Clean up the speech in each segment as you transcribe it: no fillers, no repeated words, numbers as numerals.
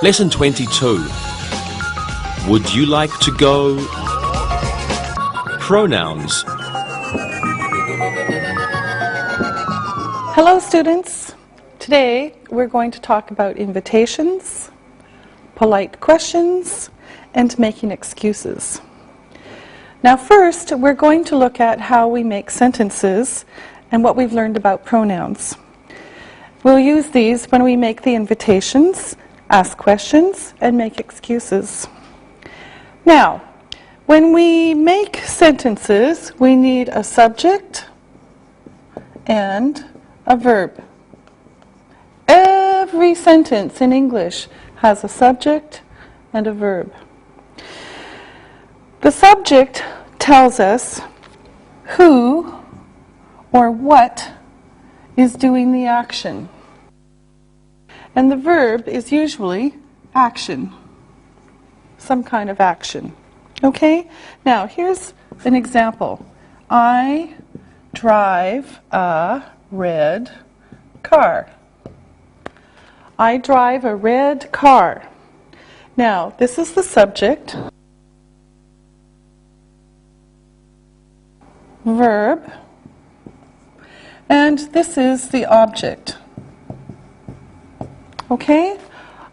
Lesson 22. Would you like to go? Pronouns. Hello students. Today we're going to talk about invitations, polite questions, and making excuses. Now first we're going to look at how we make sentences and what we've learned about pronouns. We'll use these when we make the invitations, ask questions, and make excuses. Now, when we make sentences, we need a subject and a verb. Every sentence in English has a subject and a verb. The subject tells us who or what is doing the action. And the verb is usually action, some kind of action. Okay? Now, here's an example. I drive a red car. I drive a red car. Now, this is the subject. Verb. And this is the object. Okay?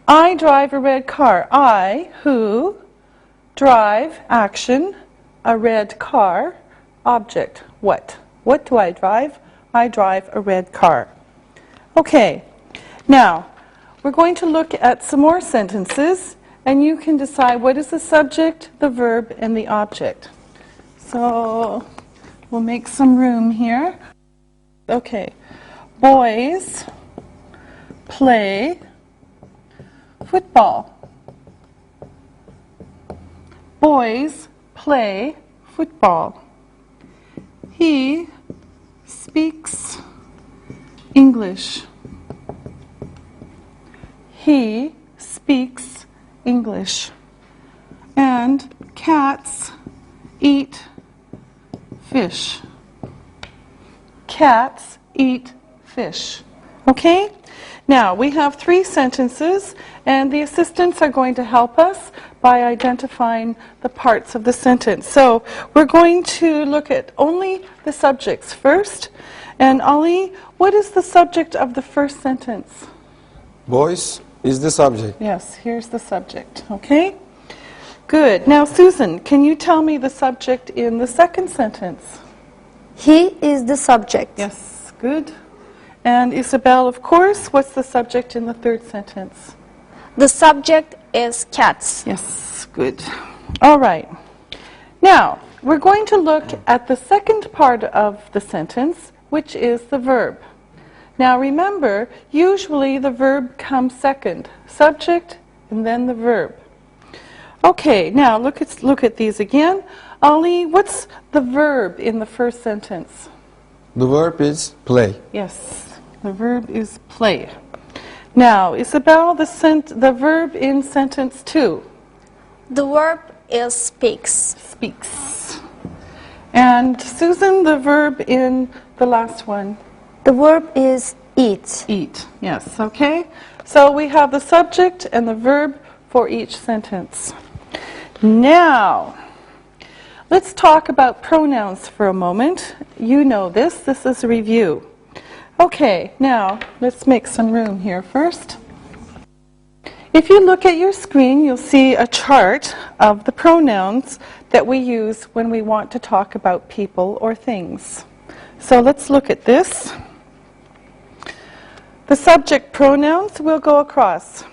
I drive a red car. I, who, drive, action, a red car, object, what? What do I drive? I drive a red car. Okay, now we're going to look at some more sentences and you can decide what is the subject, the verb, and the object. So we'll make some room here. Okay, boys play football. Boys play football. He speaks English. He speaks English. And cats eat fish. Cats eat fish. Okay? Now, we have 3 sentences, and the assistants are going to help us by identifying the parts of the sentence. So, we're going to look at only the subjects first. And Ali, what is the subject of the first sentence? Boys is the subject. Yes, here's the subject. Okay? Good. Now, Susan, can you tell me the subject in the second sentence? He is the subject. Yes, good. And Isabel, of course, what's the subject in the third sentence? The subject is cats. Yes, good. All right. Now, we're going to look at the second part of the sentence, which is the verb. Now, remember, usually the verb comes second. Subject, and then the verb. Okay, now look at these again. Ali, what's the verb in the first sentence? The verb is play. Yes. The verb is play. Now, Isabel, the verb in sentence 2. The verb is speaks. Speaks. And Susan, the verb in the last one. The verb is eat. Eat. Yes, okay. So we have the subject and the verb for each sentence. Now, let's talk about pronouns for a moment. You know this. This is a review. Okay, now let's make some room here first. If you look at your screen, you'll see a chart of the pronouns that we use when we want to talk about people or things. So let's look at this. The subject pronouns will go across.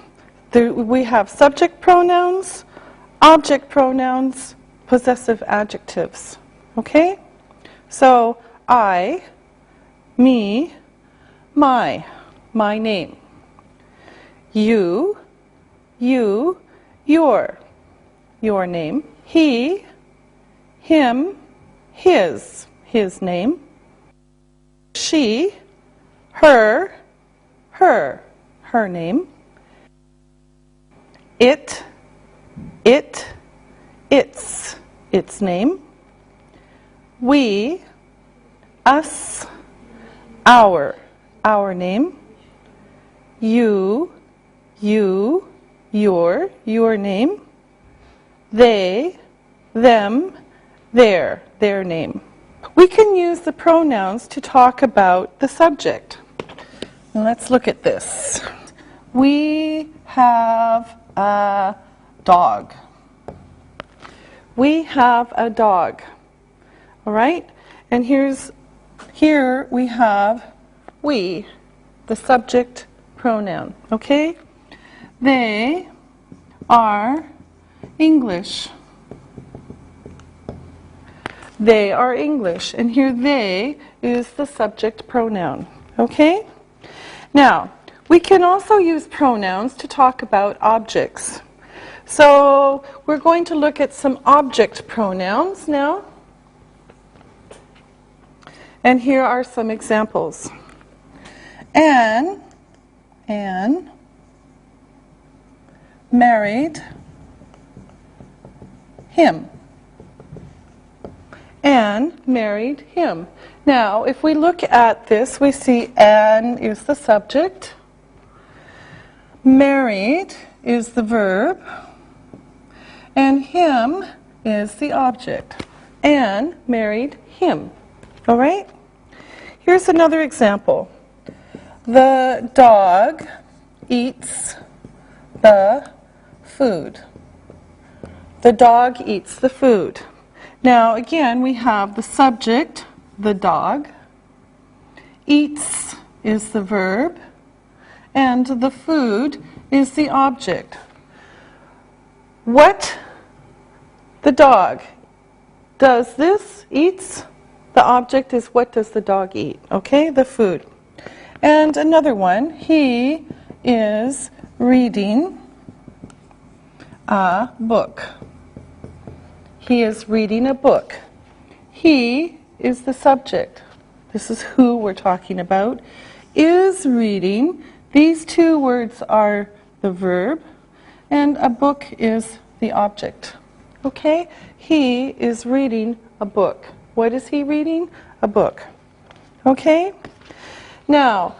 We have subject pronouns, object pronouns, possessive adjectives. Okay? So I, me, my name. You, your name. He, him, his name. She, her name. Its name. We, us, our name. You, your name. They, them, their name. We can use the pronouns to talk about the subject. Now let's look at this. We have a dog. We have a dog. All right? And here we have we, the subject pronoun. Okay? They are English. They are English. And here they is the subject pronoun. Okay? Now, we can also use pronouns to talk about objects. So we're going to look at some object pronouns now. And here are some examples. Anne married him. Anne married him. Now, if we look at this, we see Anne is the subject. Married is the verb. And him is the object. Anne married him. All right? Here's another example. The dog eats the food. The dog eats the food. Now, again, we have the subject, the dog. Eats is the verb. And the food is the object. What the dog does this, eats, the object is what does the dog eat, okay, the food. And another one, he is reading a book. He is reading a book. He is the subject. This is who we're talking about. Is reading. These two words are the verb. And a book is the object. Okay? He is reading a book. What is he reading? A book. Okay? Now,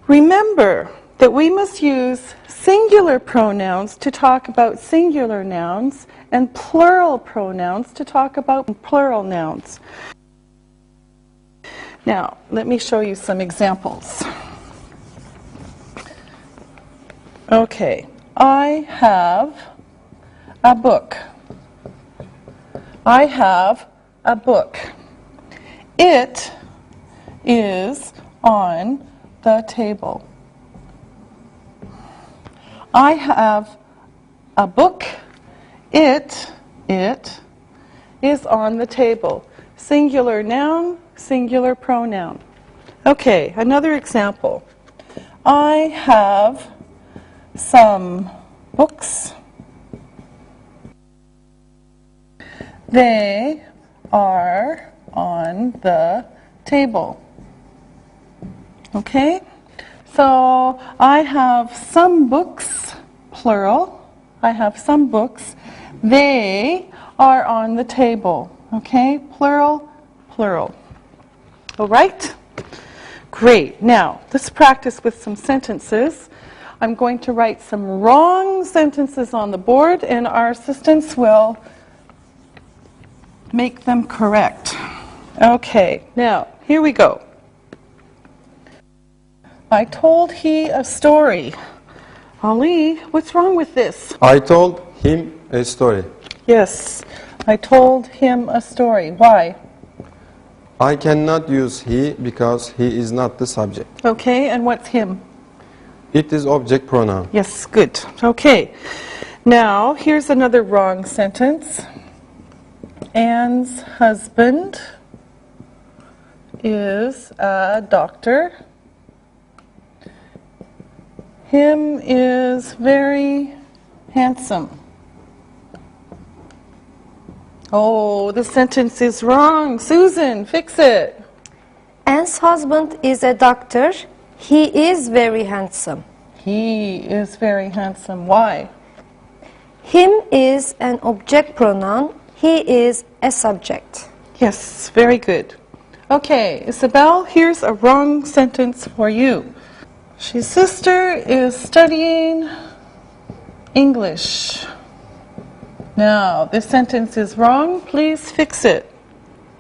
remember that we must use singular pronouns to talk about singular nouns and plural pronouns to talk about plural nouns. Now, let me show you some examples. Okay, I have a book. I have a book. It is on the table. I have a book. It is on the table. Singular noun, singular pronoun. Okay, another example. I have some books. They are on the table. Okay? So I have some books, plural. I have some books. They are on the table. Okay? Plural, plural. All right? Great. Now, let's practice with some sentences. I'm going to write some wrong sentences on the board, and our assistants will make them correct. Okay, now, here we go. I told he a story. Ali, what's wrong with this? I told him a story. Yes, I told him a story. Why? I cannot use he because he is not the subject. Okay, and what's him? It is object pronoun. Yes, good. Okay. Now, here's another wrong sentence. Anne's husband is a doctor. Him is very handsome. Oh, the sentence is wrong. Susan, fix it. Anne's husband is a doctor. He is very handsome. He is very handsome. Why? Him is an object pronoun. He is a subject. Yes, very good. Okay, Isabel, here's a wrong sentence for you. His sister is studying English. Now, this sentence is wrong. Please fix it.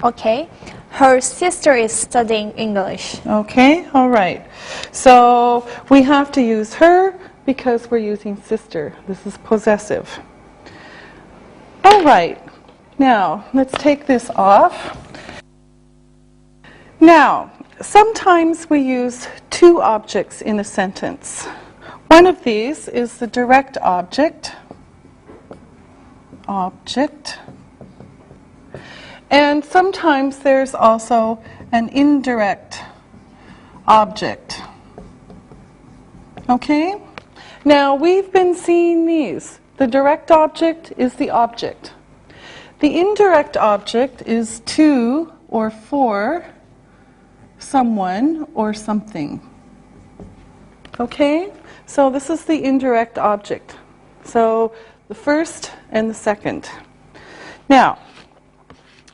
Okay. Her sister is studying English. Okay, all right. So we have to use her because we're using sister. This is possessive. All right. Now, let's take this off. Now, sometimes we use two objects in a sentence. One of these is the direct object. And sometimes there's also an indirect object. Okay? Now, we've been seeing these. The direct object is the object. The indirect object is to or for someone or something. Okay? So this is the indirect object. So the first and the second. Now,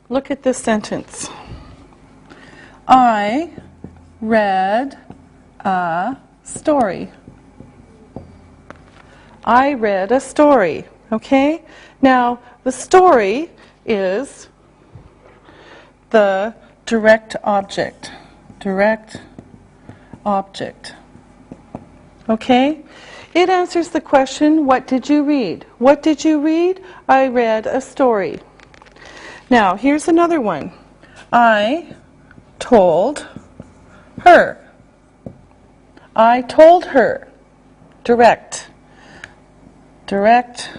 look at this sentence. I read a story. I read a story. Okay? Now, the story is the direct object. Direct object. Okay? It answers the question, what did you read? What did you read? I read a story. Now, here's another one. I told her. I told her. Direct. Direct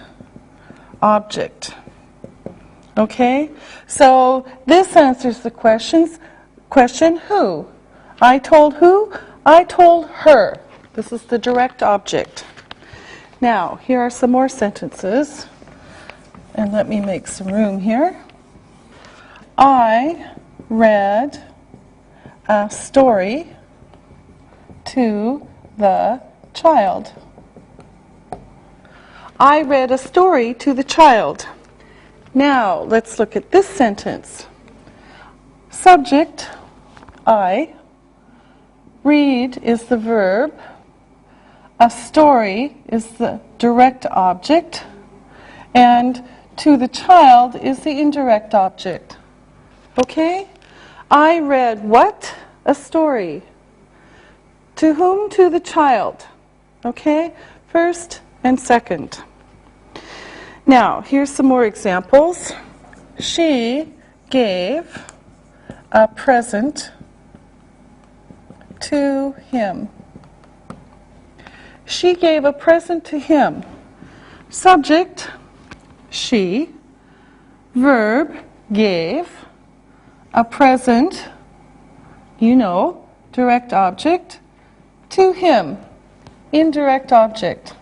object. Okay? So this answers the question, who? I told who? I told her. This is the direct object. Now, here are some more sentences. And let me make some room here. I read a story to the child. I read a story to the child. Now, let's look at this sentence. Subject, I. Read is the verb. A story is the direct object. And to the child is the indirect object. Okay? I read what? A story. To whom? To the child. Okay? First and second. Now, here's some more examples. She gave a present to him. She gave a present to him. Subject, she. Verb, gave. A present, you know, direct object. To him, indirect object.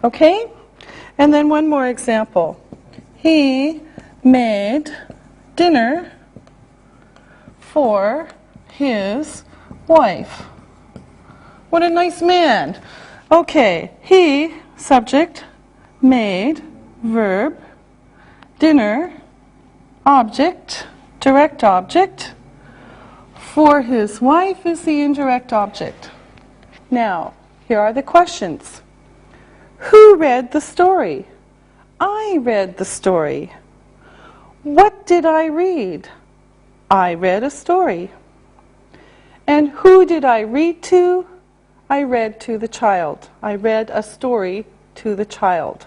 Okay? And then one more example. He made dinner for his wife. What a nice man. Okay, he, subject, made, verb, dinner, object, direct object. For his wife is the indirect object. Now, here are the questions. Who read the story? I read the story. What did I read? I read a story. And who did I read to? I read to the child. I read a story to the child.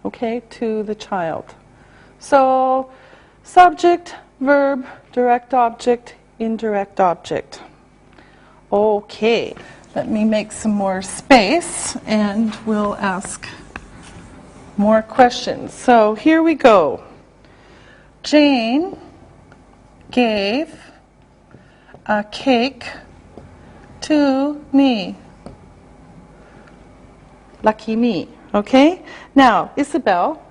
Okay, to the child. So, subject, verb, direct object, indirect object. Okay, let me make some more space and we'll ask more questions. So here we go. Jane gave a cake to me. Lucky me. Okay? Now, Isabel,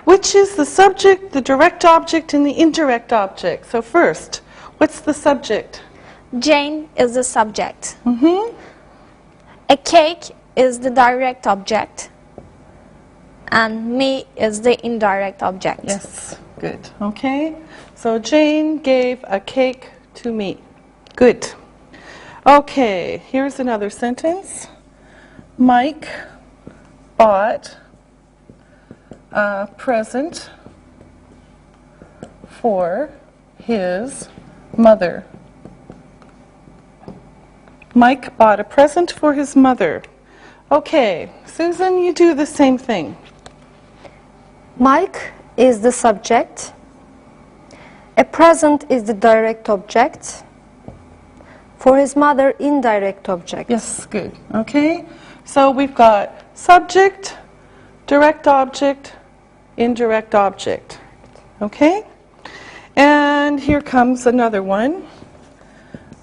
which is the subject, the direct object, and the indirect object? So first, what's the subject? Jane is the subject. Mm-hmm. A cake is the direct object. And me is the indirect object. Yes, good. Okay? So Jane gave a cake to me. Good. Okay, here's another sentence. Mike bought a present for his mother. Mike bought a present for his mother. Okay, Susan, you do the same thing. Mike is the subject. A present is the direct object. For his mother, indirect object. Yes, good. Okay, so we've got subject, direct object, indirect object. Okay, and here comes another one.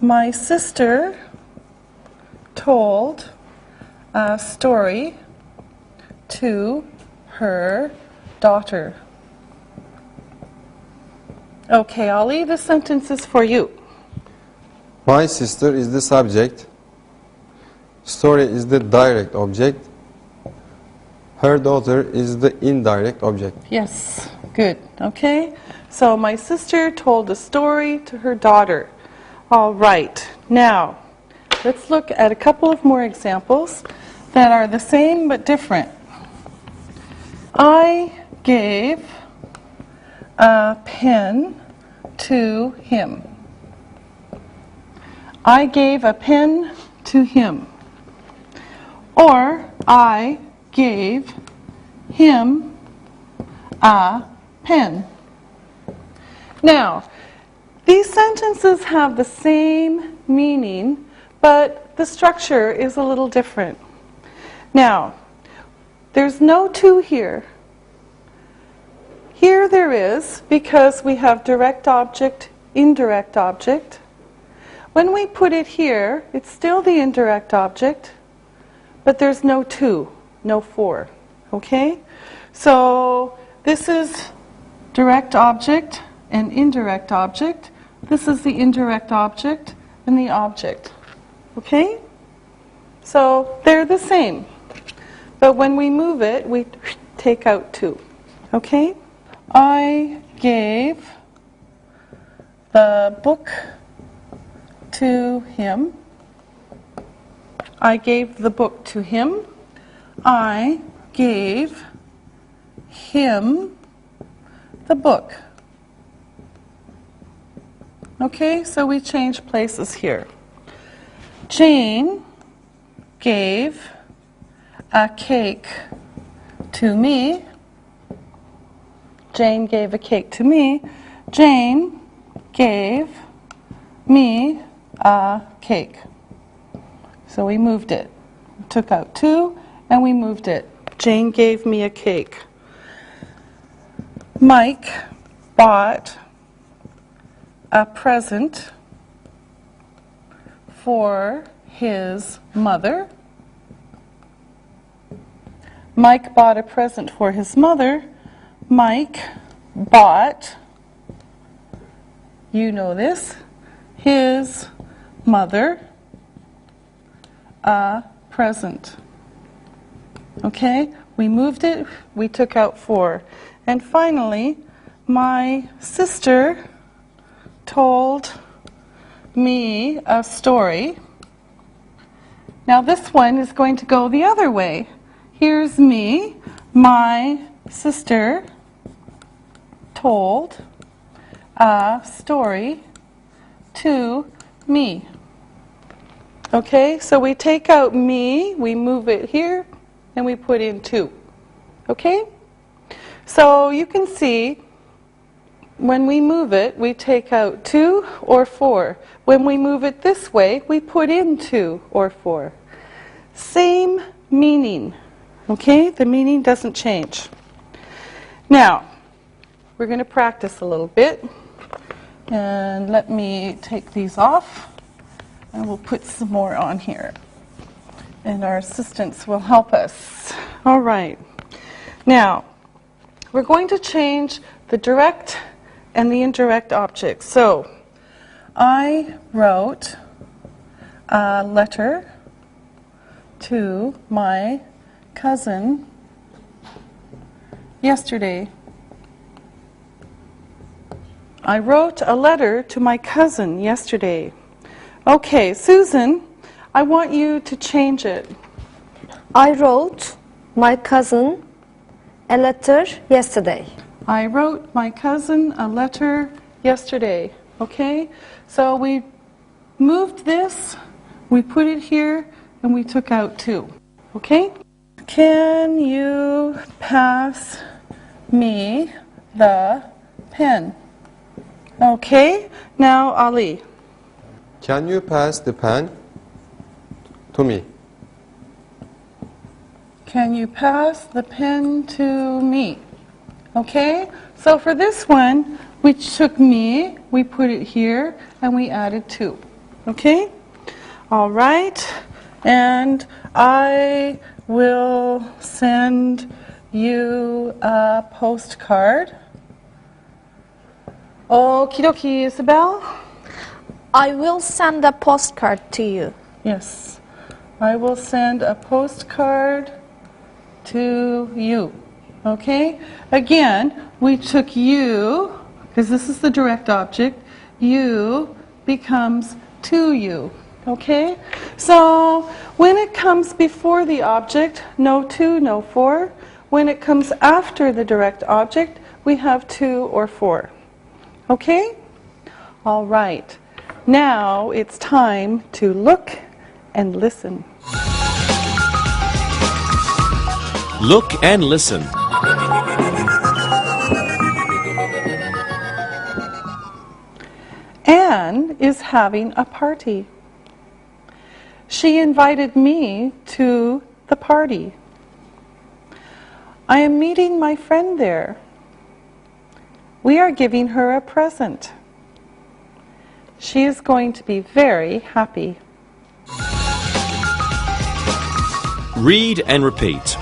My sister told a story to her daughter. Okay, I'll leave the sentences for you. My sister is the subject. Story is the direct object. Her daughter is the indirect object. Yes, good. Okay, so my sister told a story to her daughter. All right, now let's look at a couple of more examples that are the same but different. I gave a pen to him. I gave a pen to him. Or I gave him a pen. Now, these sentences have the same meaning, but the structure is a little different. Now, there's no to here. Here there is, because we have direct object, indirect object. When we put it here, it's still the indirect object, but there's no to, no for. Okay? So this is direct object and indirect object. This is the indirect object and the object. Okay? So they're the same. But when we move it, we take out to. Okay? I gave the book to him. I gave the book to him. I gave him the book. Okay, so we change places here. Jane gave a cake to me. Jane gave a cake to me. Jane gave me a cake. So we moved it. We took out to and we moved it. Jane gave me a cake. Mike bought a present for his mother. Mike bought a present for his mother. Mike bought, you know this, his mother a present. Okay, we moved it, we took out for. And finally, my sister told me a story. Now this one is going to go the other way. Here's me. My sister told a story to me. Okay, so we take out me, we move it here, and we put in to. Okay? So you can see when we move it, we take out to or for. When we move it this way, we put in to or for. Same meaning. Okay? The meaning doesn't change. Now, we're going to practice a little bit. And let me take these off. And we'll put some more on here. And our assistants will help us. All right. Now, we're going to change the direct and the indirect objects. So, I wrote a letter to my cousin yesterday. I wrote a letter to my cousin yesterday. Okay, Susan, I want you to change it. I wrote my cousin a letter yesterday. I wrote my cousin a letter yesterday. Okay? So we moved this, we put it here, and we took out 2. Okay? Can you pass me the pen? Okay? Now, Ali. Can you pass the pen to me? Can you pass the pen to me? Okay? So for this one, we took me, we put it here, and we added 2. Okay? All right. And I will send you a postcard. Okie dokie, Isabel. I will send a postcard to you. Yes. I will send a postcard to you. Okay? Again, we took you, because this is the direct object, you becomes to you. Okay? So when it comes before the object, no to, no for. When it comes after the direct object, we have to or for. Okay? All right. Now it's time to look and listen. Look and listen. Anne is having a party. She invited me to the party. I am meeting my friend there. We are giving her a present. She is going to be very happy. Read and repeat.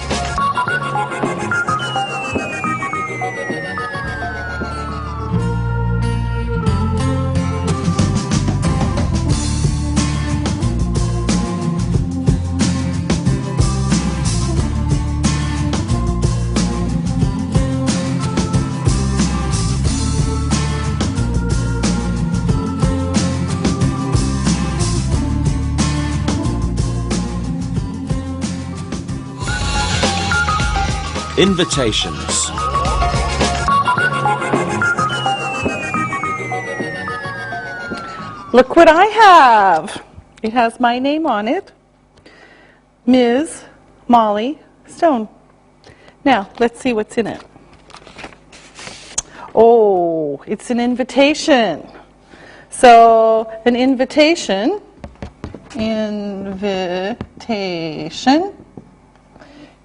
Invitations. Look what I have. It has my name on it. Ms. Molly Stone. Now, let's see what's in it. Oh, it's an invitation. So, an invitation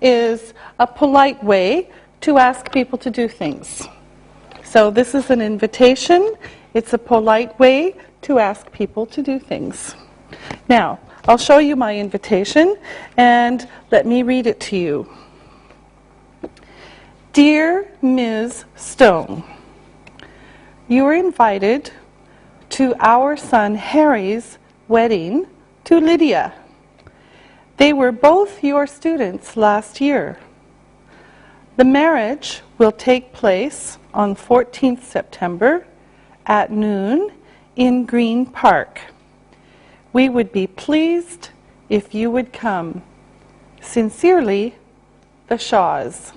is a polite way to ask people to do things. So this is an invitation. It's a polite way to ask people to do things. Now, I'll show you my invitation, and let me read it to you. Dear Ms. Stone, you are invited to our son Harry's wedding to Lydia. They were both your students last year. The marriage will take place on 14th September at noon in Green Park. We would be pleased if you would come. Sincerely, the Shaws.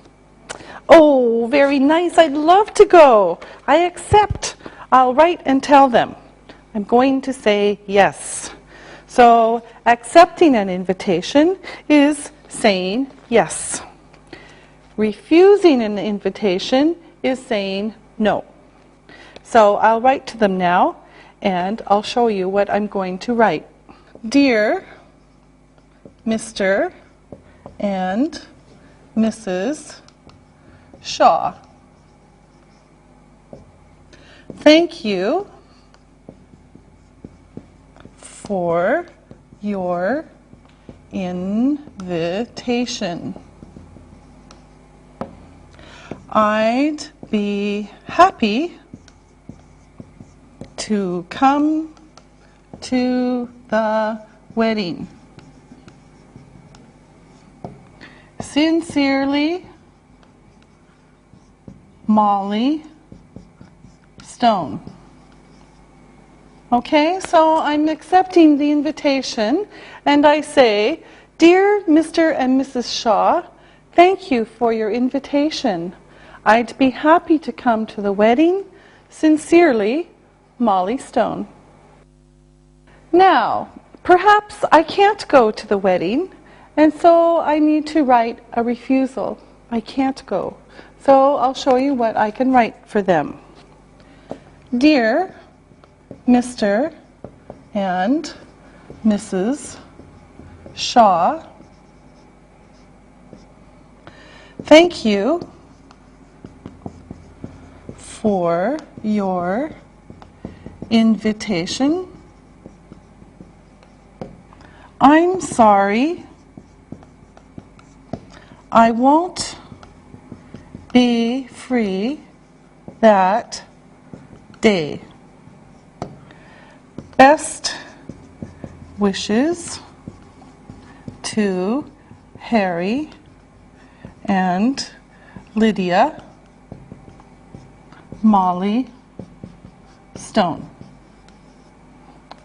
Oh, very nice. I'd love to go. I accept. I'll write and tell them. I'm going to say yes. So, accepting an invitation is saying yes. Refusing an invitation is saying no. So, I'll write to them now, and I'll show you what I'm going to write. Dear Mr. and Mrs. Shaw, thank you for your invitation. I'd be happy to come to the wedding. Sincerely, Molly Stone. Okay, so I'm accepting the invitation, and I say, Dear Mr. and Mrs. Shaw, Thank you for your invitation. I'd be happy to come to the wedding. Sincerely, Molly Stone. Now, perhaps I can't go to the wedding, and so I need to write a refusal. I can't go. So I'll show you what I can write for them. Dear Mr. and Mrs. Shaw, thank you for your invitation. I'm sorry I won't be free that day. Best wishes to Harry and Lydia, Molly Stone.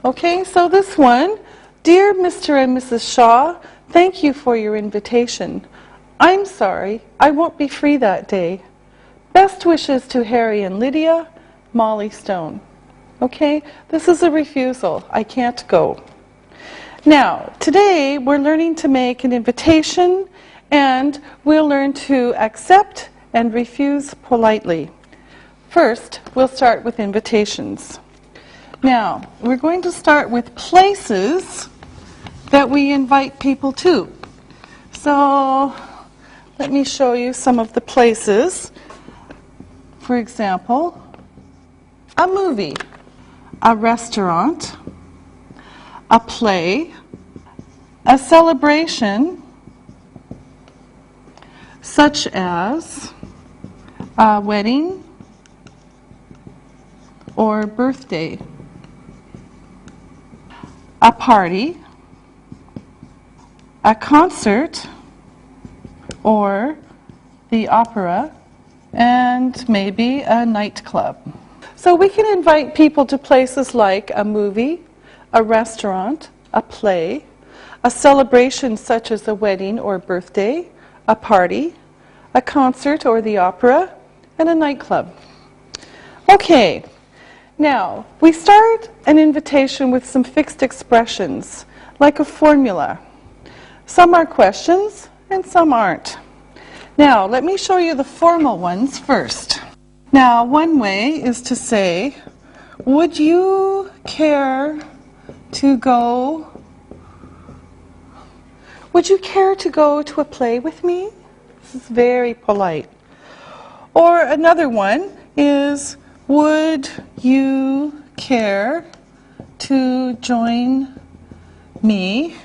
Okay, so this one, dear Mr. and Mrs. Shaw, thank you for your invitation. I'm sorry, I won't be free that day. Best wishes to Harry and Lydia, Molly Stone. Okay, this is a refusal. I can't go. Now, today we're learning to make an invitation, and we'll learn to accept and refuse politely. First, we'll start with invitations. Now, we're going to start with places that we invite people to. So, let me show you some of the places. For example, a movie, a restaurant, a play, a celebration, such as a wedding or birthday, a party, a concert, or the opera, and maybe a nightclub. So we can invite people to places like a movie, a restaurant, a play, a celebration such as a wedding or birthday, a party, a concert or the opera, and a nightclub. Okay, now we start an invitation with some fixed expressions, like a formula. Some are questions and some aren't. Now, let me show you the formal ones first. Now, one way is to say, would you care to go? Would you care to go to a play with me? This is very polite. Or another one is, would you care to join me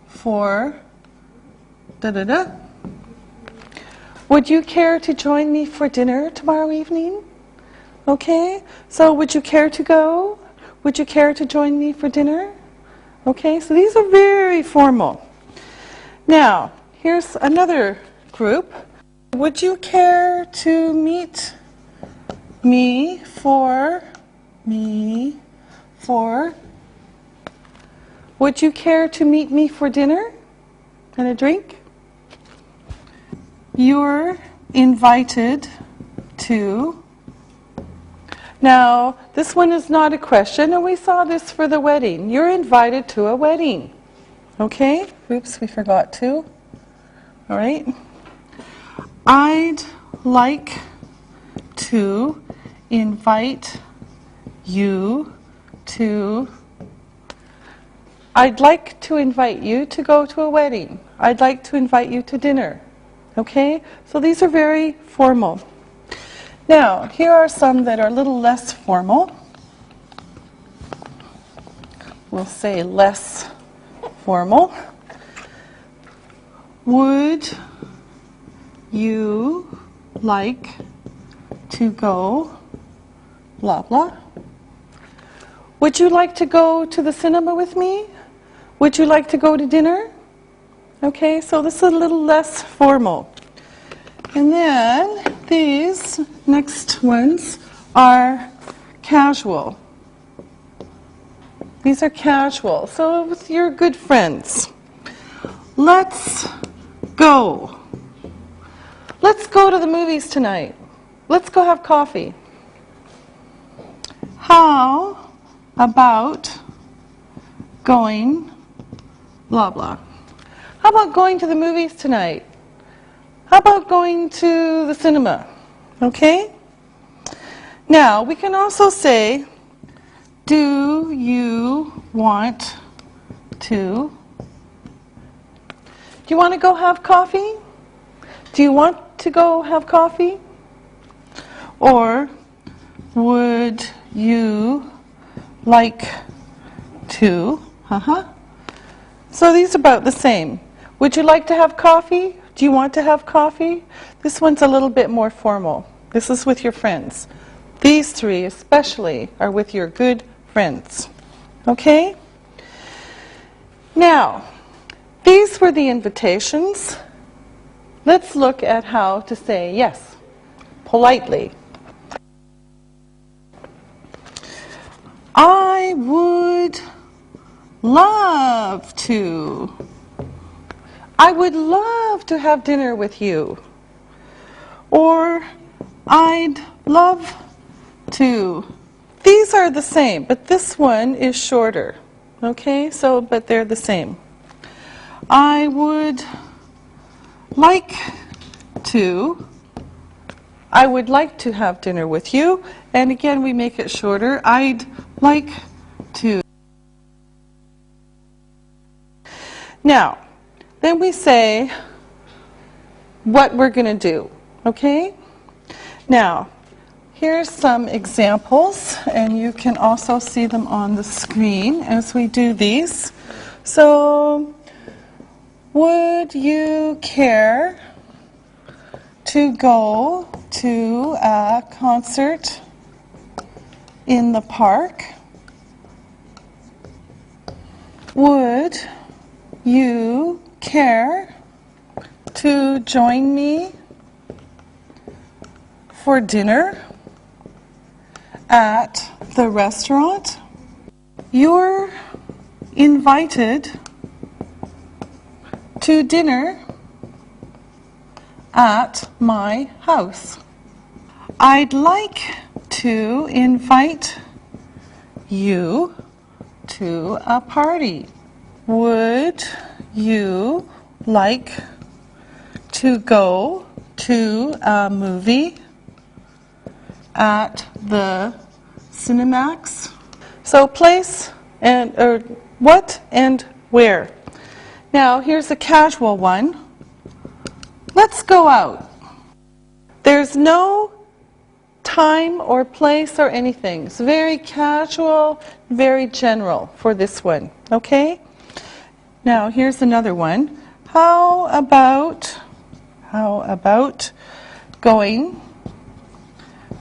for da-da-da? Would you care to join me for dinner tomorrow evening? Okay, so would you care to go? Would you care to join me for dinner? Okay, so these are very formal. Now, here's another group. Would you care to meet me for? Would you care to meet me for dinner and a drink? You're invited to. Now, this one is not a question, and we saw this for the wedding. You're invited to a wedding. Okay? Oops, we forgot to. All right. I'd like to invite you to. I'd like to invite you to go to a wedding. I'd like to invite you to dinner. Okay? So these are very formal. Now, here are some that are a little less formal. We'll say less formal. Would you like to go, blah, blah? Would you like to go to the cinema with me? Would you like to go to dinner? Okay, so this is a little less formal. And then these next ones are casual. These are casual, so with your good friends. Let's go. Let's go to the movies tonight. Let's go have coffee. How about going, blah, blah. How about going to the movies tonight? How about going to the cinema? Okay? Now, we can also say, do you want to? Do you want to go have coffee? Do you want to go have coffee? Or would you like to? So these are about the same. Would you like to have coffee? Do you want to have coffee? This one's a little bit more formal. This is with your friends. These three especially are with your good friends. Okay? Now, these were the invitations. Let's look at how to say yes, politely. I would love to. I would love to have dinner with you. Or I'd love to. These are the same, but this one is shorter. Okay, so, but they're the same. I would like to. I would like to have dinner with you. And again, we make it shorter. I'd like to. Now, then we say what we're going to do. Okay? Now, here's some examples, and you can also see them on the screen as we do these. So, would you care to go to a concert in the park? Would you care to join me for dinner at the restaurant? You're invited to dinner at my house. I'd like to invite you to a party. Would you like to go to a movie at the Cinemax? So place and or what and where. Now here's a casual one. Let's go out. There's no time or place or anything. It's very casual, very general for this one. Okay? Now here's another one. How about going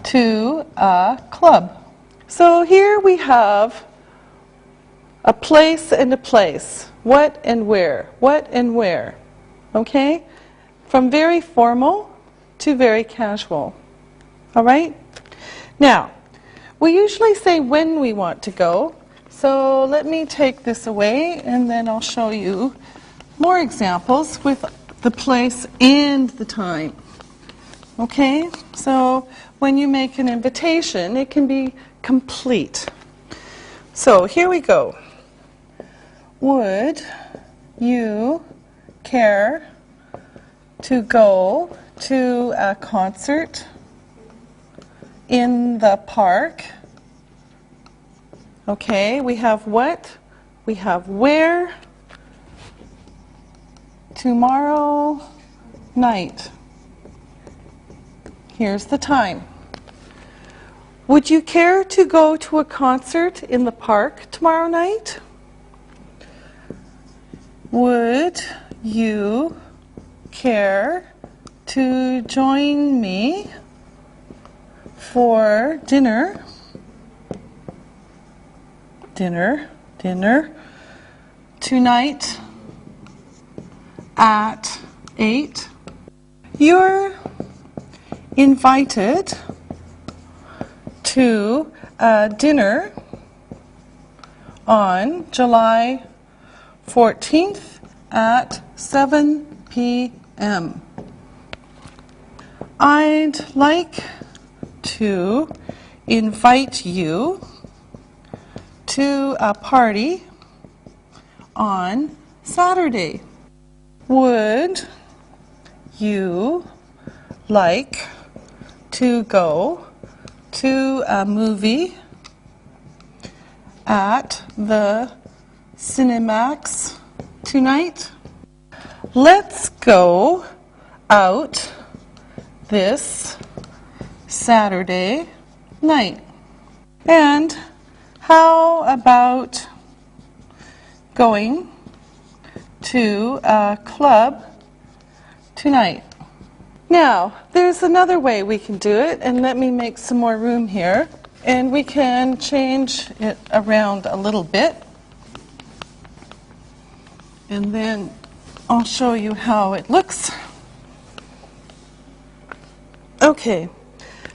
to a club? So here we have a place and a place. What and where? What and where? Okay? From very formal to very casual. All right? Now, we usually say when we want to go. So let me take this away and then I'll show you more examples with the place and the time. Okay? So when you make an invitation, it can be complete. So here we go. Would you care to go to a concert in the park? Okay, we have what? We have where? Tomorrow night. Here's the time. Would you care to go to a concert in the park tomorrow night? Would you care to join me for dinner? Dinner tonight at 8. You're invited to a dinner on July 14th at 7 p.m. I'd like to invite you to a party on Saturday. Would you like to go to a movie at the Cinemax tonight? Let's go out this Saturday night. And how about going to a club tonight? Now, there's another way we can do it, and let me make some more room here. And we can change it around a little bit. And then I'll show you how it looks. Okay.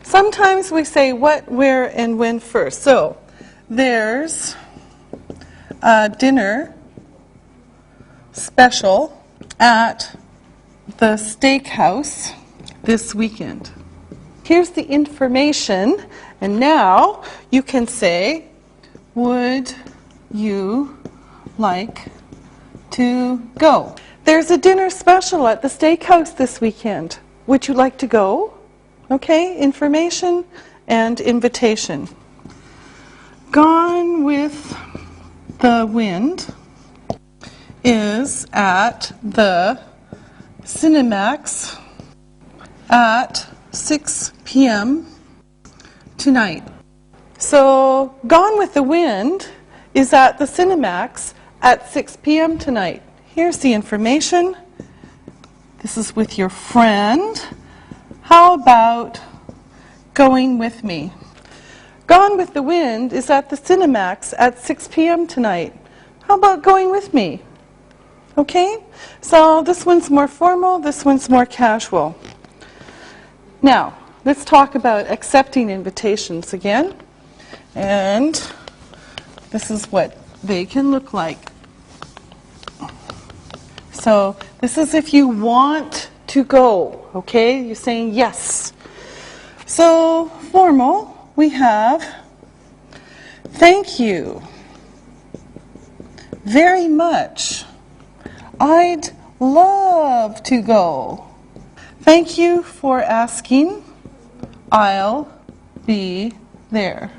Sometimes we say what, where, and when first. So, there's a dinner special at the steakhouse this weekend. Here's the information, and now you can say, would you like to go? There's a dinner special at the steakhouse this weekend. Would you like to go? Okay, information and invitation. Gone with the Wind is at the Cinemax at 6 p.m. tonight. So, Gone with the Wind is at the Cinemax at 6 p.m. tonight. Here's the information. This is with your friend. How about going with me? Gone with the Wind is at the Cinemax at 6 p.m. tonight. How about going with me? Okay? So this one's more formal, this one's more casual. Now, let's talk about accepting invitations again. And this is what they can look like. So this is if you want to go, okay? You're saying yes. So formal, we have thank you very much. I'd love to go. Thank you for asking. I'll be there.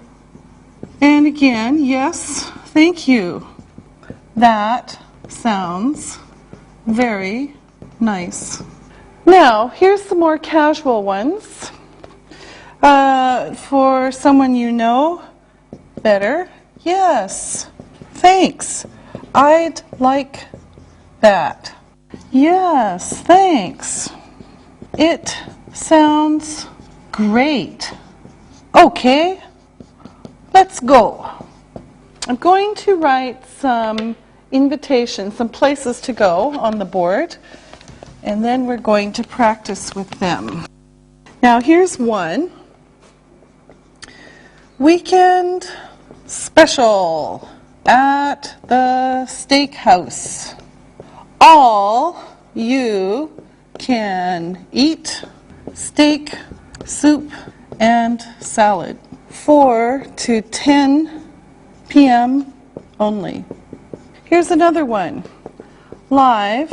And again, yes, thank you. That sounds very nice. Now, here's some more casual ones. For someone you know better, yes, thanks. I'd like that. Yes, thanks. It sounds great. Okay, let's go. I'm going to write some invitations, some places to go on the board, and then we're going to practice with them. Now, here's one. Weekend special at the steakhouse. All you can eat steak, soup, and salad. 4 to 10 p.m. only. Here's another one. Live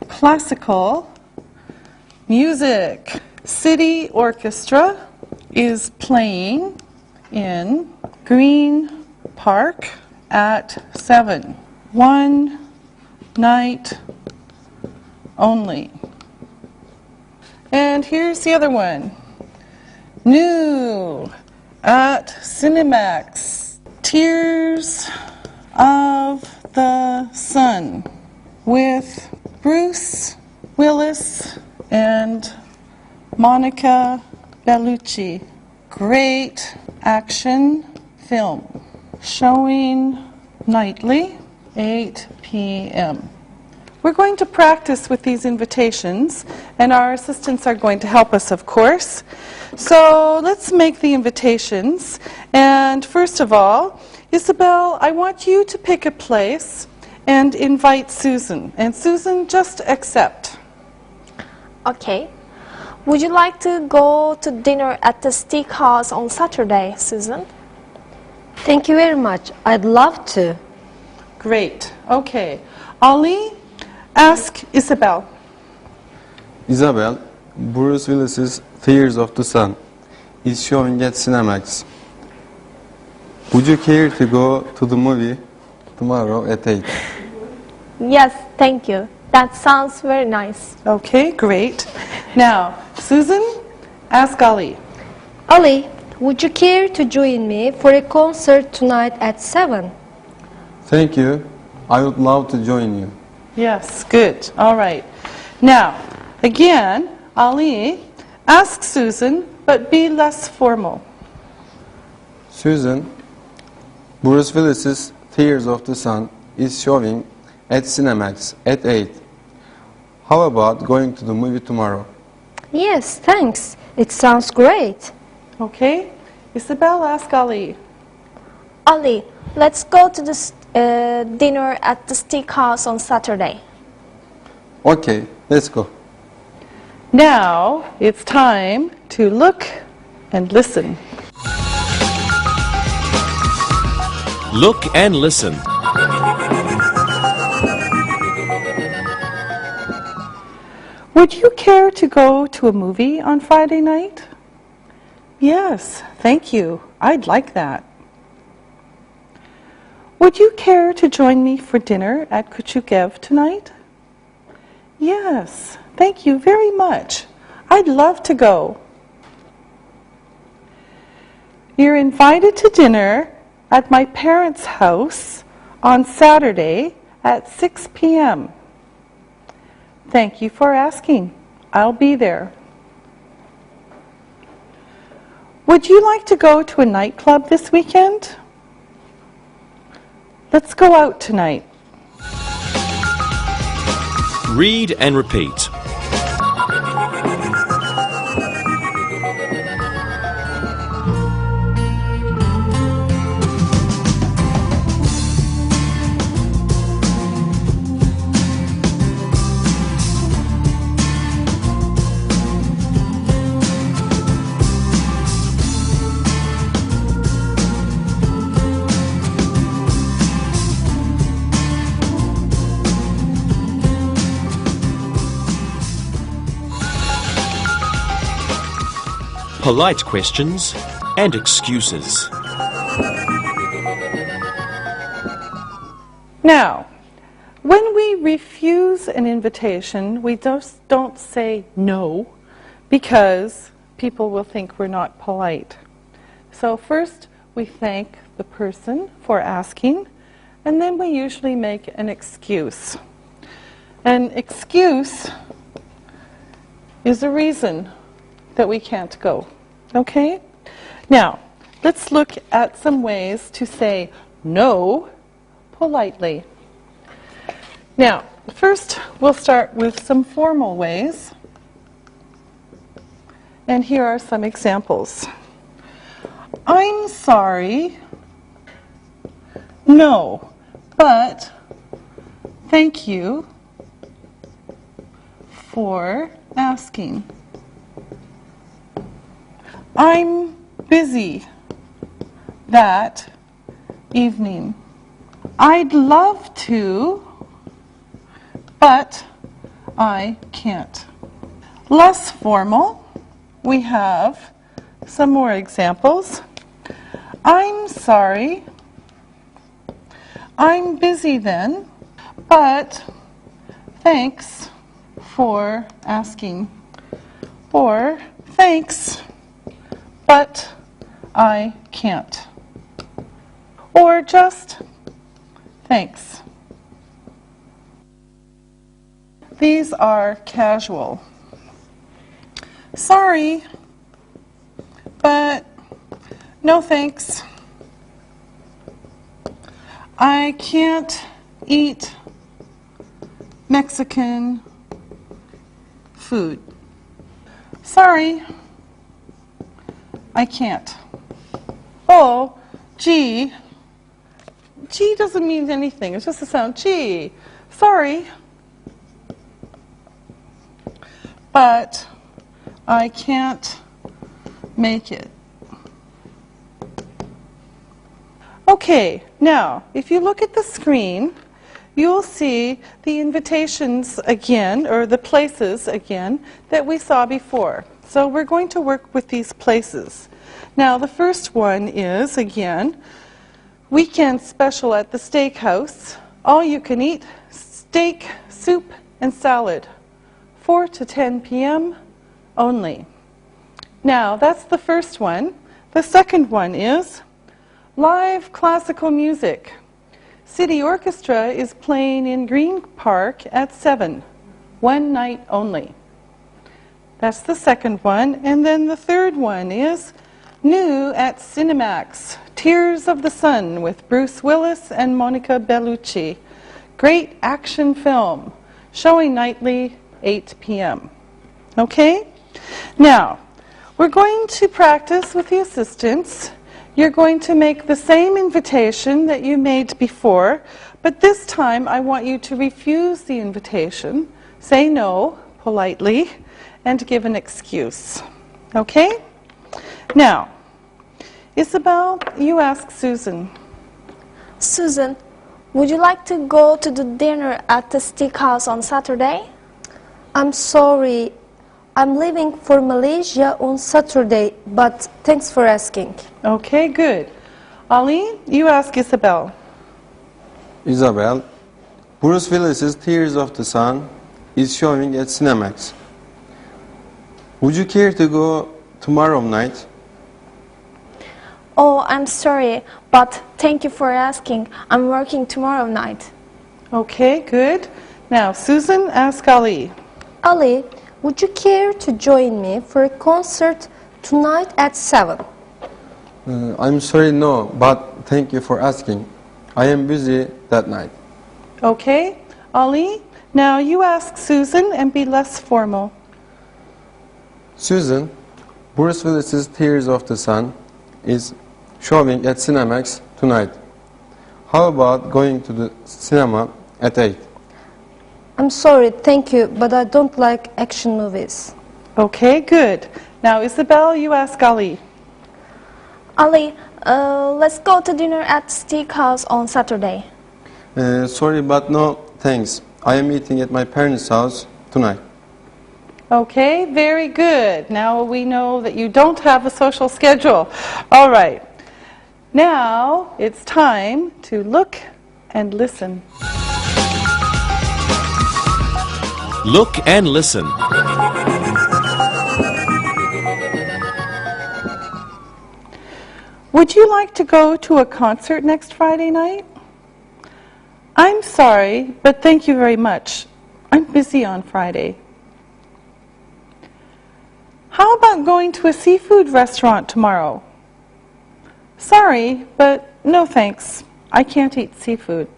classical music. City Orchestra is playing in Green Park at 7. 1 night only. And here's the other one. New at Cinemax. Tears of the Sun with Bruce Willis and Monica Bellucci. Great action film. Showing nightly, 8 p.m. We're going to practice with these invitations, and our assistants are going to help us, of course. So let's make the invitations. And first of all, Isabel, I want you to pick a place and invite Susan. And Susan, just accept. Okay. Would you like to go to dinner at the steakhouse on Saturday, Susan? Thank you very much. I'd love to. Great. Okay. Ali, ask Isabel. Isabel, Bruce Willis's Tears of the Sun is showing at Cinemax. Would you care to go to the movie tomorrow at 8? Yes, thank you. That sounds very nice. Okay, great. Now, Susan, ask Ali. Ali, would you care to join me for a concert tonight at 7? Thank you. I would love to join you. Yes, good. All right. Now, again, Ali, ask Susan, but be less formal. Susan, Bruce Willis's Tears of the Sun is showing at Cinemax at 8. How about going to the movie tomorrow? Yes, thanks. It sounds great. Okay. Isabel, ask Ali. Ali, let's go to the dinner at the steakhouse on Saturday. Okay, let's go. Now, it's time to look and listen. Look and listen. Would you care to go to a movie on Friday night? Yes, thank you. I'd like that. Would you care to join me for dinner at Kuchukev tonight? Yes, thank you very much. I'd love to go. You're invited to dinner at my parents' house on Saturday at 6 p.m. Thank you for asking. I'll be there. Would you like to go to a nightclub this weekend? Let's go out tonight. Read and repeat. Polite questions and excuses. Now, when we refuse an invitation, we just don't say no because people will think we're not polite. So first, we thank the person for asking, and then we usually make an excuse. An excuse is a reason that we can't go. Okay? Now, let's look at some ways to say no politely. Now, first we'll start with some formal ways. And here are some examples. I'm sorry. No, but thank you for asking. I'm busy that evening. I'd love to, but I can't. Less formal, we have some more examples. I'm sorry. I'm busy then, but thanks for asking. Or thanks, but I can't. Or just thanks. These are casual. Sorry, but no thanks. I can't eat Mexican food. Sorry, I can't. Oh, gee. Gee doesn't mean anything. It's just a sound. Gee. Sorry. But I can't make it. Okay, now, if you look at the screen, you'll see the invitations again, or the places again, that we saw before. So we're going to work with these places. Now, the first one is, again, weekend special at the steakhouse. All you can eat, steak, soup, and salad. 4 to 10 p.m. only. Now, that's the first one. The second one is live classical music. City Orchestra is playing in Green Park at 7. One night only. That's the second one. And then the third one is new at Cinemax. Tears of the Sun with Bruce Willis and Monica Bellucci. Great action film. Showing nightly, 8 p.m. Okay? Now, we're going to practice with the assistants. You're going to make the same invitation that you made before, but this time I want you to refuse the invitation, say no politely, and give an excuse. Okay? Now, Isabel, you ask Susan. Susan, would you like to go to the dinner at the steakhouse on Saturday? I'm sorry, I'm leaving for Malaysia on Saturday, but thanks for asking. Okay, good. Ali, you ask Isabel. Isabel, Bruce Willis's Tears of the Sun is showing at Cinemax. Would you care to go tomorrow night? Oh, I'm sorry, but thank you for asking. I'm working tomorrow night. Okay, good. Now, Susan, ask Ali. Ali, would you care to join me for a concert tonight at 7? I'm sorry, no, but thank you for asking. I am busy that night. Okay, Ali, now you ask Susan and be less formal. Susan, Bruce Willis's Tears of the Sun is showing at Cinemax tonight. How about going to the cinema at 8? I'm sorry, thank you, but I don't like action movies. Okay, good. Now, Isabel, you ask Ali. Ali, let's go to dinner at Steakhouse on Saturday. Sorry, but no, thanks. I am eating at my parents' house tonight. Okay, very good. Now we know that you don't have a social schedule. All right. Now it's time to look and listen. Look and listen. Would you like to go to a concert next Friday night? I'm sorry, but thank you very much. I'm busy on Friday. How about going to a seafood restaurant tomorrow? Sorry, but no thanks. I can't eat seafood.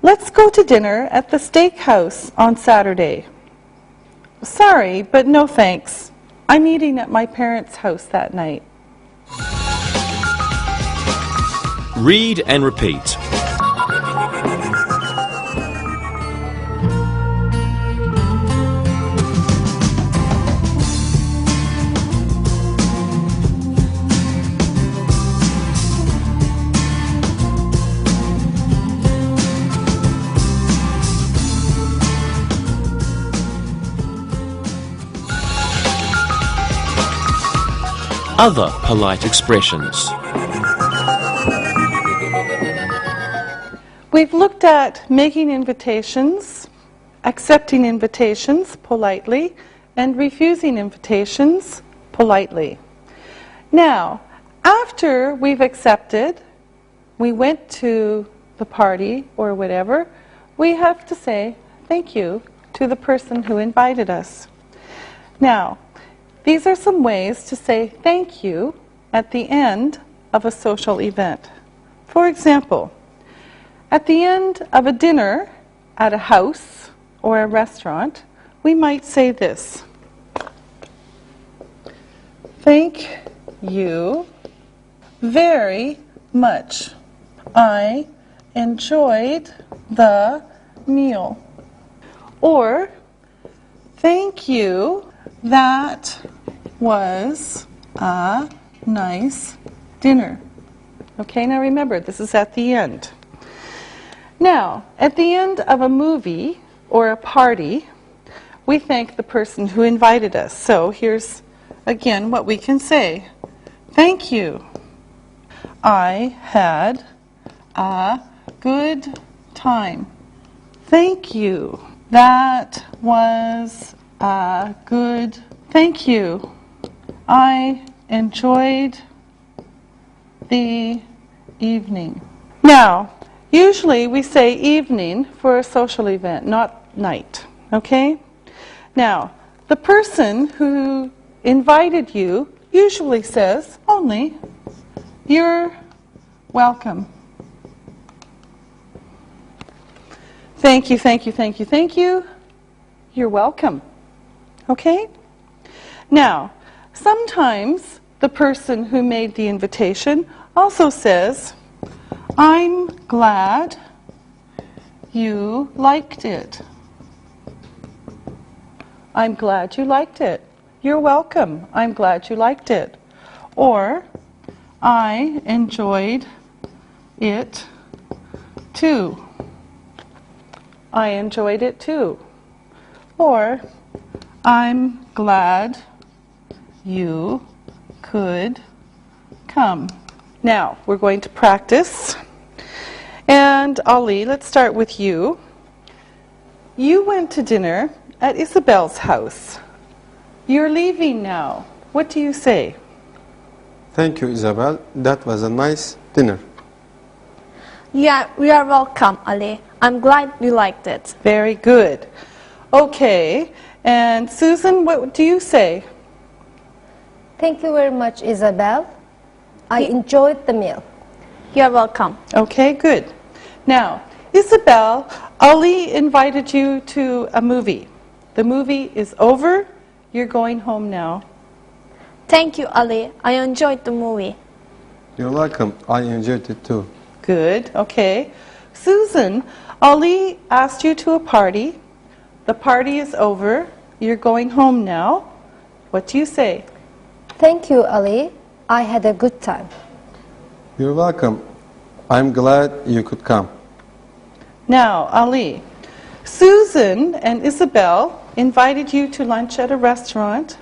Let's go to dinner at the steakhouse on Saturday. Sorry, but no thanks. I'm eating at my parents' house that night. Read and repeat. Other polite expressions. We've looked at making invitations, accepting invitations politely, and refusing invitations politely. Now, after we've accepted, we went to the party or whatever, we have to say thank you to the person who invited us. Now, these are some ways to say thank you at the end of a social event. For example, at the end of a dinner at a house or a restaurant, we might say this. Thank you very much. I enjoyed the meal. Or, Thank you. That was a nice dinner. Okay, now remember, this is at the end. Now, at the end of a movie or a party, we thank the person who invited us. So here's, again, what we can say. Thank you. I had a good time. Thank you. That was a good... Thank you. I enjoyed the evening. Now, usually we say evening for a social event, not night. Okay? Now, the person who invited you usually says only, "You're welcome." Thank you, thank you, thank you, thank you. You're welcome. Okay? Now, sometimes the person who made the invitation also says, "I'm glad you liked it." I'm glad you liked it. You're welcome. I'm glad you liked it. Or, I enjoyed it too. I enjoyed it too. Or, I'm glad you could come. Now, we're going to practice. And Ali, let's start with you. You went to dinner at Isabel's house. You're leaving now. What do you say? Thank you, Isabel. That was a nice dinner. Yeah, you are welcome, Ali. I'm glad you liked it. Very good. Okay. And Susan, what do you say? Thank you very much, Isabel. I enjoyed the meal. You're welcome. Okay, good. Now, Isabel, Ali invited you to a movie. The movie is over. You're going home now. Thank you, Ali. I enjoyed the movie. You're welcome. I enjoyed it too. Good, okay. Susan, Ali asked you to a party. The party is over. You're going home now. What do you say? Thank you, Ali. I had a good time. You're welcome. I'm glad you could come. Now, Ali, Susan and Isabel invited you to lunch at a restaurant.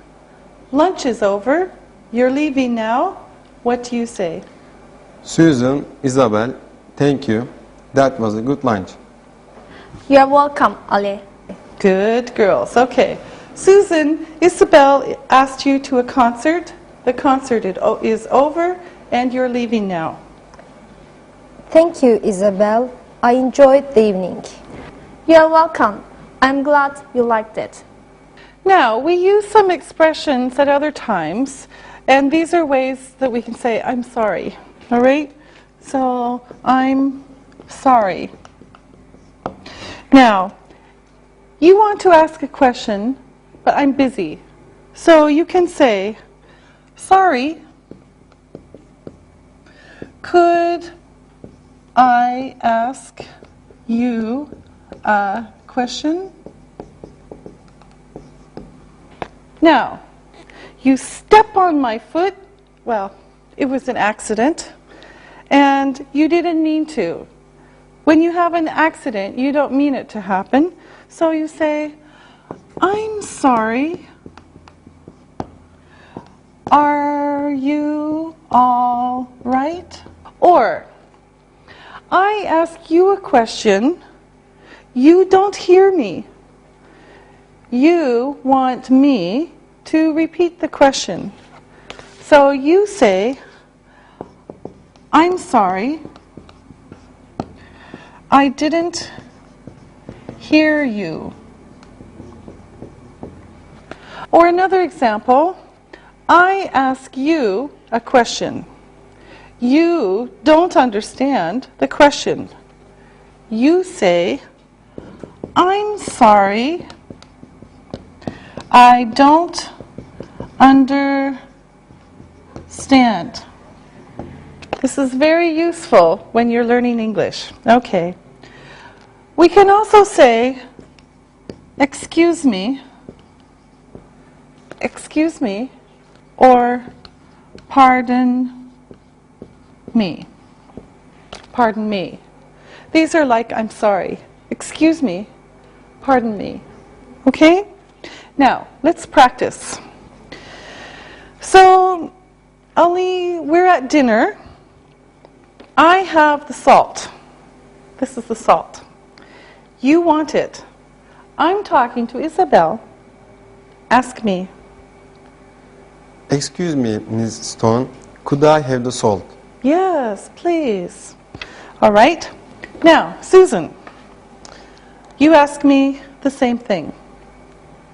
Lunch is over. You're leaving now. What do you say? Susan, Isabel, thank you. That was a good lunch. You're welcome, Ali. Good girls. Okay. Susan, Isabel asked you to a concert. The concert is over and you're leaving now. Thank you, Isabel. I enjoyed the evening. You're welcome. I'm glad you liked it. Now, we use some expressions at other times, and these are ways that we can say, I'm sorry. All right? So, I'm sorry. Now, you want to ask a question, but I'm busy. So you can say, sorry, could I ask you a question? Now, you step on my foot. Well, it was an accident, and you didn't mean to. When you have an accident, you don't mean it to happen. So you say, I'm sorry. Are you all right? Or, I ask you a question. You don't hear me. You want me to repeat the question. So you say, I'm sorry. I didn't hear you. Or another example, I ask you a question. You don't understand the question. You say, I'm sorry. I don't understand. This is very useful when you're learning English. Okay. We can also say, excuse me. excuse me or pardon me. Pardon me. These are like I'm sorry. Excuse me. Pardon me. Okay? Now, let's practice. So, Ali, we're at dinner. I have the salt. This is the salt. You want it. I'm talking to Isabel. Ask me. Excuse me, Ms. Stone, could I have the salt? Yes, please. All right. Now, Susan, you ask me the same thing.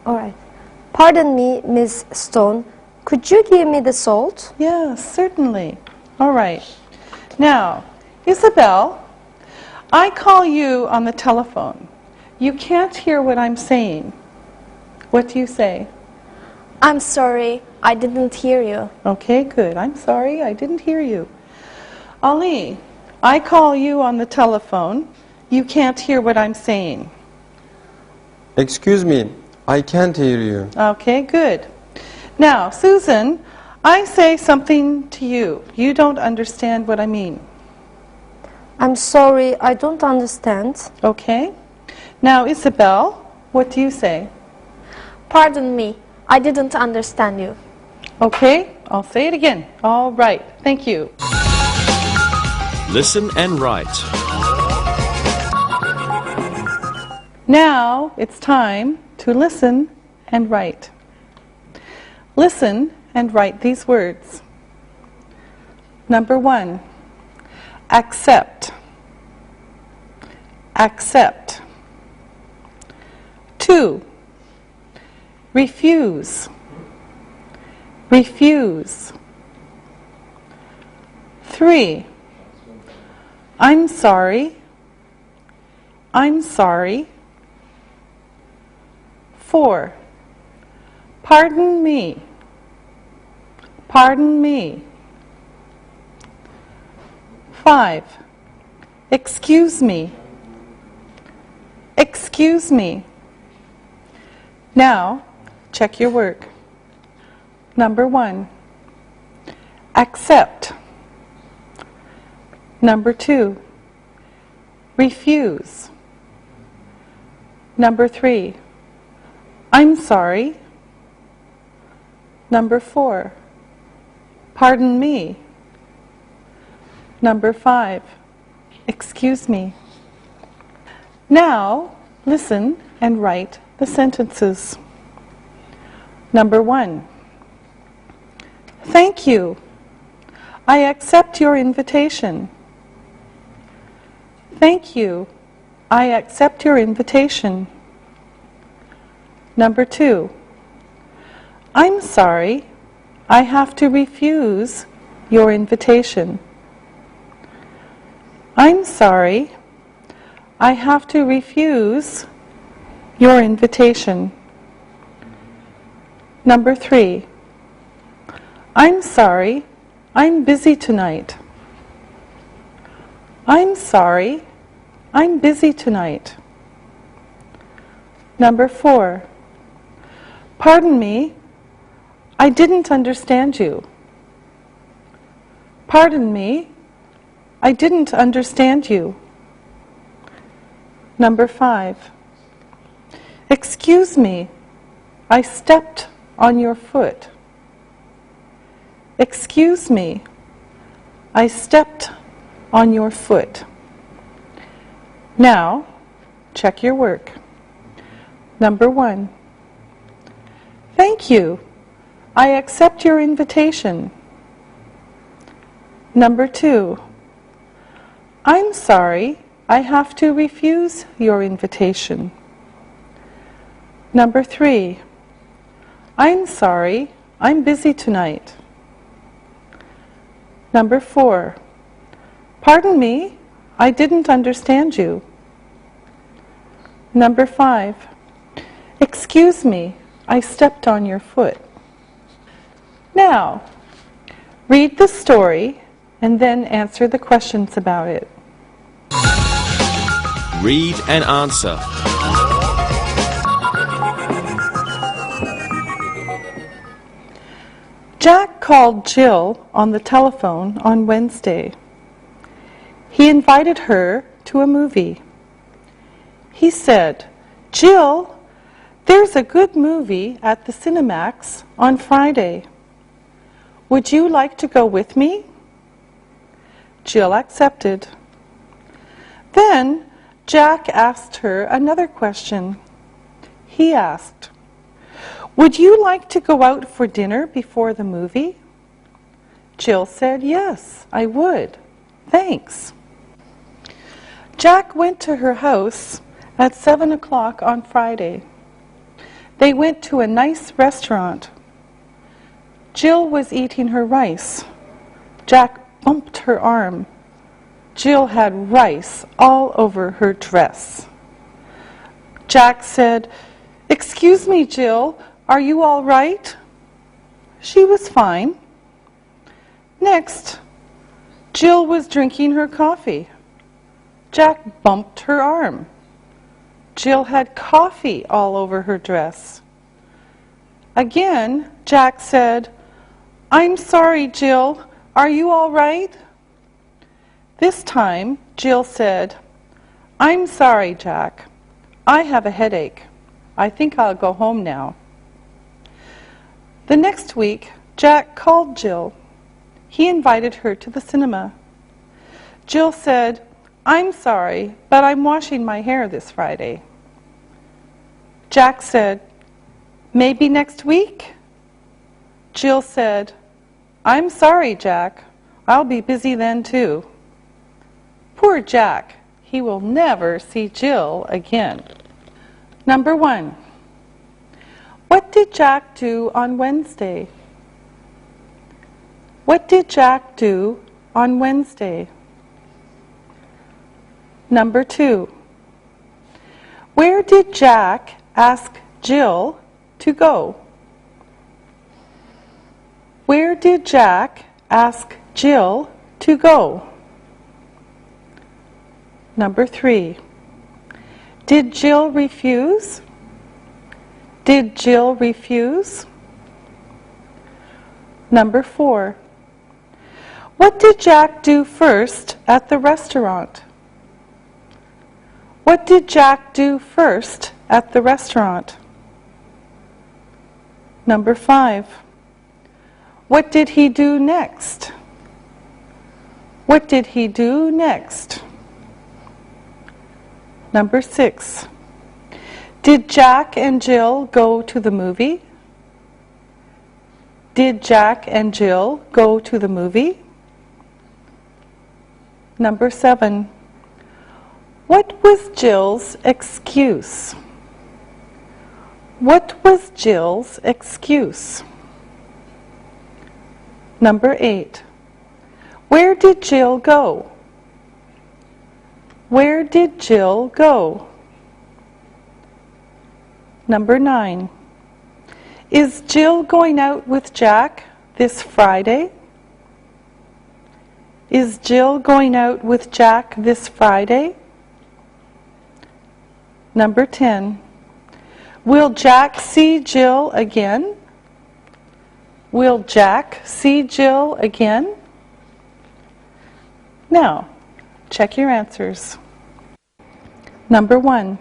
All right. Pardon me, Miss Stone. Could you give me the salt? Yes, certainly. All right. Now, Isabel, I call you on the telephone. You can't hear what I'm saying. What do you say? I'm sorry, I didn't hear you. Okay, good. I'm sorry, I didn't hear you. Ali, I call you on the telephone. You can't hear what I'm saying. Excuse me, I can't hear you. Okay, good. Now, Susan, I say something to you. You don't understand what I mean. I'm sorry, I don't understand. Okay? Now, Isabel, what do you say? Pardon me, I didn't understand you. Okay, I'll say it again. All right, thank you. Listen and write. Now it's time to listen and write. Listen and write these words. Number 1, accept. Accept. 2, refuse. Refuse. 3, I'm sorry. I'm sorry. 4, pardon me. Pardon me. 5, excuse me. Excuse me. Now, check your work. Number 1, accept. Number 2, refuse. Number 3, I'm sorry. Number 4, pardon me. Number 5, excuse me. Now, listen and write the sentences. Number 1, thank you. I accept your invitation. Thank you. I accept your invitation. Number 2, I'm sorry. I have to refuse your invitation. I'm sorry. I have to refuse your invitation. Number 3, I'm sorry. I'm busy tonight. I'm sorry. I'm busy tonight. Number 4, pardon me. I didn't understand you. Pardon me. I didn't understand you. Number 5, excuse me. I stepped on your foot. Excuse me. I stepped on your foot. Now, check your work. Number 1, thank you. I accept your invitation. Number 2, I'm sorry. I have to refuse your invitation. Number 3, I'm sorry. I'm busy tonight. Number 4, pardon me. I didn't understand you. Number 5, excuse me. I stepped on your foot. Now, read the story and then answer the questions about it. Read and answer. Jack called Jill on the telephone on Wednesday. He invited her to a movie. He said, "Jill, there's a good movie at the Cinemax on Friday. Would you like to go with me?" Jill accepted. Then Jack asked her another question. He asked, "Would you like to go out for dinner before the movie?" Jill said, "Yes, I would. Thanks." Jack went to her house at 7 o'clock on Friday. They went to a nice restaurant. Jill was eating her rice. Jack bumped her arm. Jill had rice all over her dress. Jack said, "Excuse me, Jill, are you all right?" She was fine. Next, Jill was drinking her coffee. Jack bumped her arm. Jill had coffee all over her dress. Again, Jack said, "I'm sorry, Jill, are you all right?" This time, Jill said, "I'm sorry, Jack. I have a headache. I think I'll go home now." The next week, Jack called Jill. He invited her to the cinema. Jill said, "I'm sorry, but I'm washing my hair this Friday." Jack said, "Maybe next week?" Jill said, "I'm sorry, Jack. I'll be busy then too." Poor Jack. He will never see Jill again. Number 1. What did Jack do on Wednesday? What did Jack do on Wednesday? Number 2. Where did Jack ask Jill to go? Where did Jack ask Jill to go? Number 3. Did Jill refuse? Did Jill refuse? Number 4. What did Jack do first at the restaurant? What did Jack do first at the restaurant? Number 5. What did he do next? What did he do next? Number 6. Did Jack and Jill go to the movie? Did Jack and Jill go to the movie? Number 7. What was Jill's excuse? What was Jill's excuse? Number 8. Where did Jill go? Where did Jill go? Number 9. Is Jill going out with Jack this Friday? Is Jill going out with Jack this Friday? Number 10. Will Jack see Jill again? Will Jack see Jill again? Now, check your answers. Number 1.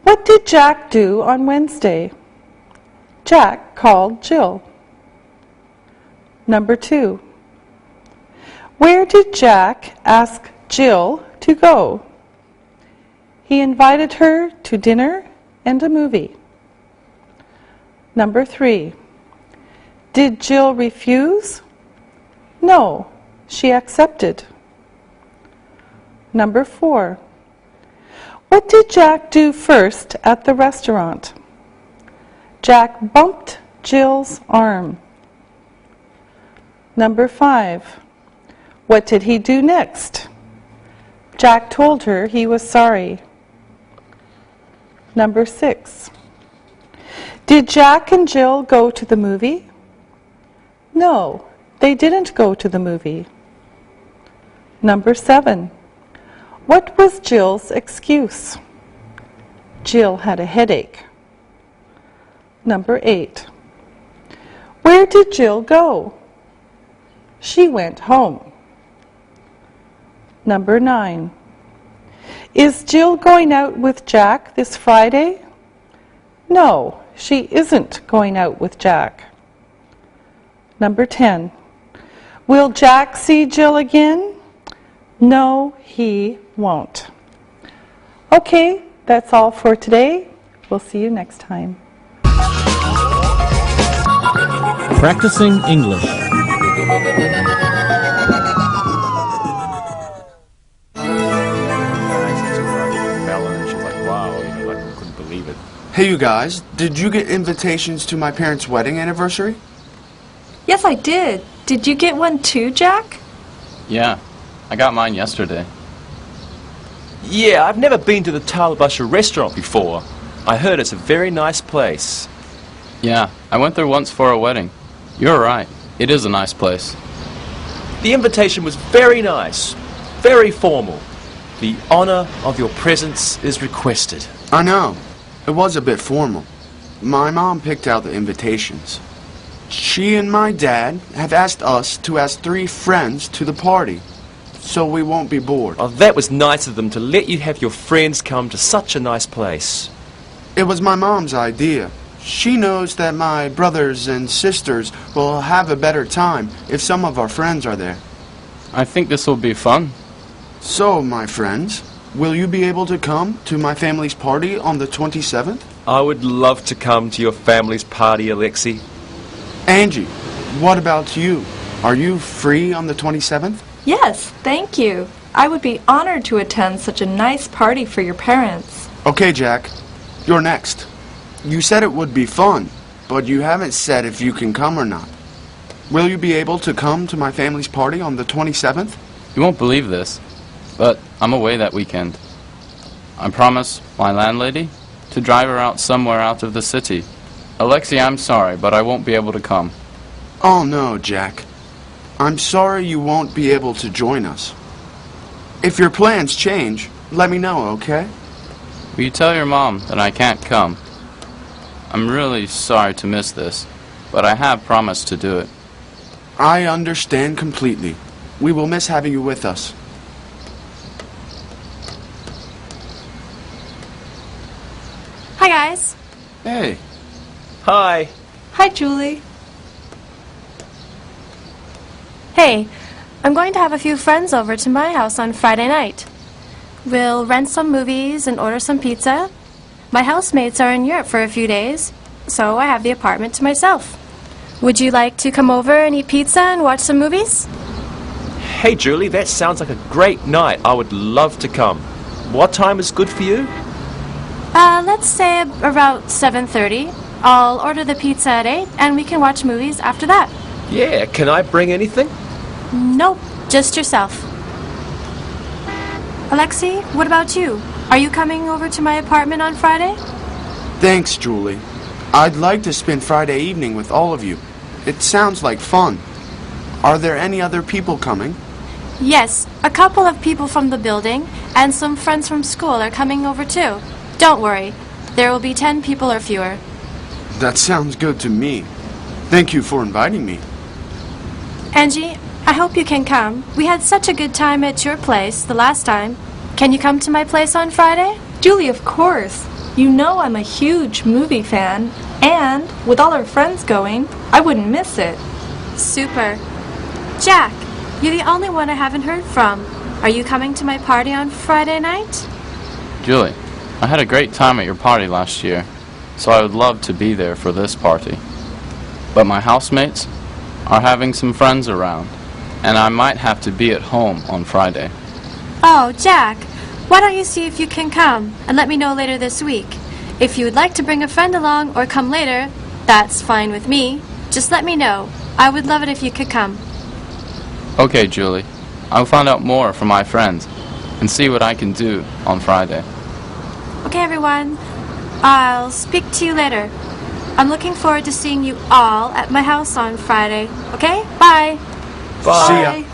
What did Jack do on Wednesday? Jack called Jill. Number 2. Where did Jack ask Jill to go? He invited her to dinner and a movie. Number 3. Did Jill refuse? No, she accepted. Number 4. What did Jack do first at the restaurant? Jack bumped Jill's arm. Number 5. What did he do next? Jack told her he was sorry. Number 6. Did Jack and Jill go to the movie? No, they didn't go to the movie. Number 7. What was Jill's excuse? Jill had a headache. Number 8. Where did Jill go? She went home. Number 9. Is Jill going out with Jack this Friday? No, she isn't going out with Jack. Number 10. Will Jack see Jill again? No, he won't. Okay, that's all for today. We'll see you next time. Practicing English. Hey you guys, did you get invitations to my parents' wedding anniversary? Yes, I did. Did you get one too, Jack? Yeah, I got mine yesterday. Yeah, I've never been to the Talabasha restaurant before. I heard it's a very nice place. Yeah, I went there once for a wedding. You're right, it is a nice place. The invitation was very nice, very formal. The honor of your presence is requested. I know. It was a bit formal. My mom picked out the invitations. She and my dad have asked us to ask 3 friends to the party, so we won't be bored. Oh, that was nice of them to let you have your friends come to such a nice place. It was my mom's idea. She knows that my brothers and sisters will have a better time if some of our friends are there. I think this will be fun. So, my friends, will you be able to come to my family's party on the 27th? I would love to come to your family's party, Alexi. Angie, what about you? Are you free on the 27th? Yes, thank you. I would be honored to attend such a nice party for your parents. Okay, Jack. You're next. You said it would be fun, but you haven't said if you can come or not. Will you be able to come to my family's party on the 27th? You won't believe this, but I'm away that weekend. I promised my landlady to drive her out somewhere out of the city. Alexi, I'm sorry, but I won't be able to come. Oh no, Jack. I'm sorry you won't be able to join us. If your plans change, let me know, okay? Will you tell your mom that I can't come? I'm really sorry to miss this, but I have promised to do it. I understand completely. We will miss having you with us. Hi, guys. Hey. Hi. Hi, Julie. Hey, I'm going to have a few friends over to my house on Friday night. We'll rent some movies and order some pizza. My housemates are in Europe for a few days, so I have the apartment to myself. Would you like to come over and eat pizza and watch some movies? Hey, Julie, that sounds like a great night. I would love to come. What time is good for you? Let's say about 7:30. I'll order the pizza at 8, and we can watch movies after that. Yeah, can I bring anything? Nope, just yourself. Alexi, what about you? Are you coming over to my apartment on Friday? Thanks, Julie. I'd like to spend Friday evening with all of you. It sounds like fun. Are there any other people coming? Yes, a couple of people from the building and some friends from school are coming over too. Don't worry, there will be 10 people or fewer. That sounds good to me. Thank you for inviting me. Angie, I hope you can come. We had such a good time at your place the last time. Can you come to my place on Friday? Julie, of course. You know I'm a huge movie fan, and with all our friends going, I wouldn't miss it. Super. Jack, you're the only one I haven't heard from. Are you coming to my party on Friday night? Julie, I had a great time at your party last year, so I would love to be there for this party. But my housemates are having some friends around, and I might have to be at home on Friday. Oh, Jack, why don't you see if you can come and let me know later this week. If you would like to bring a friend along or come later, that's fine with me. Just let me know. I would love it if you could come. Okay, Julie. I'll find out more from my friends and see what I can do on Friday. Okay, everyone. I'll speak to you later. I'm looking forward to seeing you all at my house on Friday. Okay? Bye. Bye. See ya.